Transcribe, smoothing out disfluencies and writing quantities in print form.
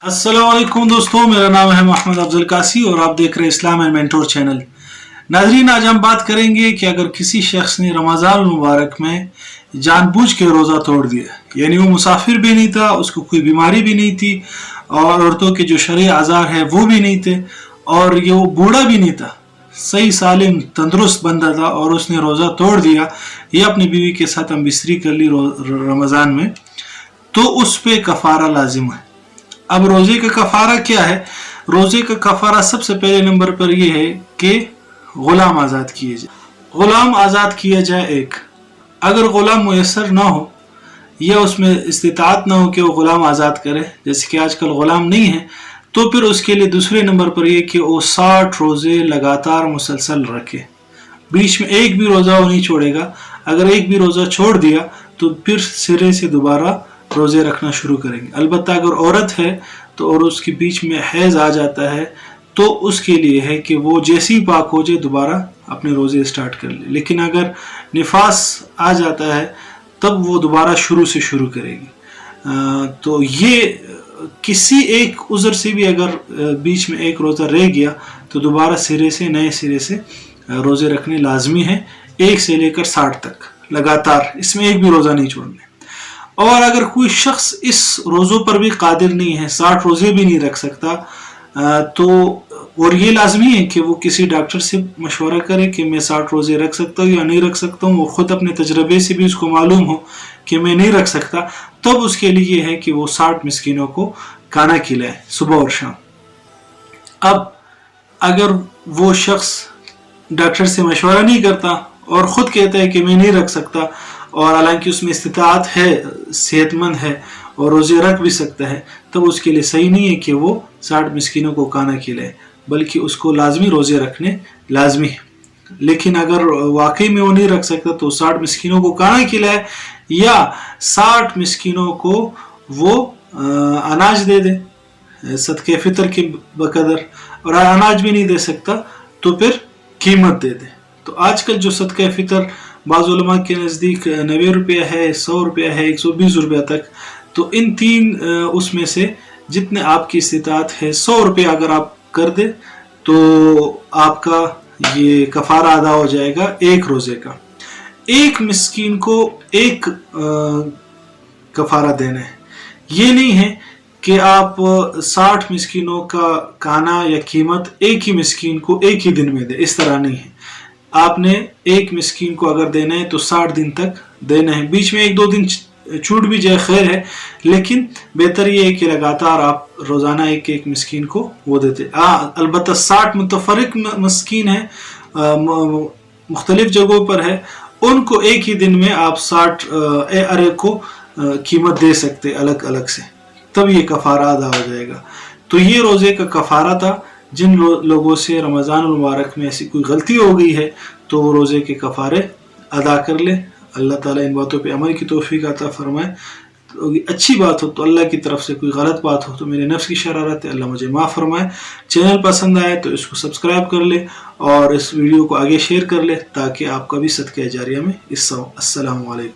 السلام علیکم دوستوں، میرا نام ہے مفتی افضل کاسی اور آپ دیکھ رہے ہیں اسلام اینڈ مینٹور چینل۔ ناظرین، آج ہم بات کریں گے کہ اگر کسی شخص نے رمضان المبارک میں جان بوجھ کے روزہ توڑ دیا، یعنی وہ مسافر بھی نہیں تھا، اس کو کوئی بیماری بھی نہیں تھی، اور عورتوں کے جو شرعی اعذار ہے وہ بھی نہیں تھے، اور یہ وہ بوڑھا بھی نہیں تھا، صحیح سالم تندرست بندہ تھا، اور اس نے روزہ توڑ دیا یا اپنی بیوی کے ساتھ ہم بستری کر لی رمضان میں، تو اس پہ کفارہ لازم ہے۔ اب روزے کا کفارہ کیا ہے؟ روزے کا کفارہ سب سے پہلے نمبر پر یہ ہے کہ غلام آزاد کیے جائے۔ غلام آزاد کیا جائے ایک، اگر غلام میسر نہ ہو یا اس میں استطاعت نہ ہو کہ وہ غلام آزاد کرے، جیسے کہ آج کل غلام نہیں ہے، تو پھر اس کے لیے دوسرے نمبر پر یہ کہ وہ 60 روزے لگاتار مسلسل رکھے، بیچ میں ایک بھی روزہ وہ نہیں چھوڑے گا۔ اگر ایک بھی روزہ چھوڑ دیا تو پھر سرے سے دوبارہ روزے رکھنا شروع کریں گے۔ البتہ اگر عورت ہے تو اور اس کے بیچ میں حیض آ جاتا ہے تو اس کے لیے ہے کہ وہ جیسے ہی پاک ہو جائے دوبارہ اپنے روزے اسٹارٹ کر لے، لیکن اگر نفاس آ جاتا ہے تب وہ دوبارہ شروع سے شروع کرے گی۔ تو یہ کسی ایک عذر سے بھی اگر بیچ میں ایک روزہ رہ گیا تو دوبارہ نئے سرے سے روزے رکھنے لازمی ہیں، 1 سے لے کر 60 تک لگاتار، اس میں ایک بھی روزہ نہیں چھوڑنے۔ اور اگر کوئی شخص اس روزوں پر بھی قادر نہیں ہے، 60 روزے بھی نہیں رکھ سکتا، تو اور یہ لازمی ہے کہ وہ کسی ڈاکٹر سے مشورہ کرے کہ میں 60 روزے رکھ سکتا ہوں یا نہیں رکھ سکتا ہوں، وہ خود اپنے تجربے سے بھی اس کو معلوم ہو کہ میں نہیں رکھ سکتا، تب اس کے لیے یہ ہے کہ وہ 60 مسکینوں کو کھانا کھلائے صبح اور شام۔ اب اگر وہ شخص ڈاکٹر سے مشورہ نہیں کرتا اور خود کہتا ہے کہ میں نہیں رکھ سکتا، اور حالانکہ اس میں استطاعت ہے، صحت مند ہے اور روزے رکھ بھی سکتا ہے، تب اس کے لیے صحیح نہیں ہے کہ وہ 60 مسکینوں کو کھانا کھلائے، بلکہ اس کو لازمی روزے رکھنے لازمی ہے۔ لیکن اگر واقعی میں وہ نہیں رکھ سکتا تو 60 مسکینوں کو کھانا کھلائے، یا 60 مسکینوں کو وہ اناج دے دے صدقہ فطر کے بقدر، اور اناج بھی نہیں دے سکتا تو پھر قیمت دے دے۔ تو آج کل جو صدقہ فطر بعض علماء کے نزدیک 90 روپیہ ہے، 100 روپیہ ہے، 120 روپیہ تک، تو ان 3 اس میں سے جتنے آپ کی استطاعت ہے، 100 روپیہ اگر آپ کر دیں تو آپ کا یہ کفارہ ادا ہو جائے گا ایک روزے کا۔ ایک مسکین کو ایک کفارہ دینا ہے، یہ نہیں ہے کہ آپ 60 مسکینوں کا کھانا یا قیمت ایک ہی مسکین کو ایک ہی دن میں دے، اس طرح نہیں ہے۔ آپ نے ایک مسکین کو اگر دینا ہے تو 60 دن تک دینا ہے، بیچ میں 1-2 دن چھوٹ بھی جائے خیر ہے، لیکن بہتر یہ ہے کہ لگاتار آپ روزانہ ایک مسکین کو وہ دیتے۔ البتہ 60 متفرق مسکین ہیں، مختلف جگہوں پر ہے، ان کو ایک ہی دن میں آپ 60 ارے کو قیمت دے سکتے الگ الگ سے، تب یہ کفارہ ادا ہو جائے گا۔ تو یہ روزے کا کفارہ تھا۔ جن لوگوں سے رمضان المبارک میں ایسی کوئی غلطی ہو گئی ہے تو وہ روزے کے کفارے ادا کر لے۔ اللہ تعالیٰ ان باتوں پہ عمل کی توفیق عطا فرمائے۔ اچھی بات ہو تو اللہ کی طرف سے کوئی غلط بات ہو تو میرے نفس کی شرارت ہے، اللہ مجھے معاف فرمائے۔ چینل پسند آئے تو اس کو سبسکرائب کر لے اور اس ویڈیو کو آگے شیئر کر لے تاکہ آپ کا بھی صدقہ جاریہ میں حصہ ہو۔ السلام علیکم۔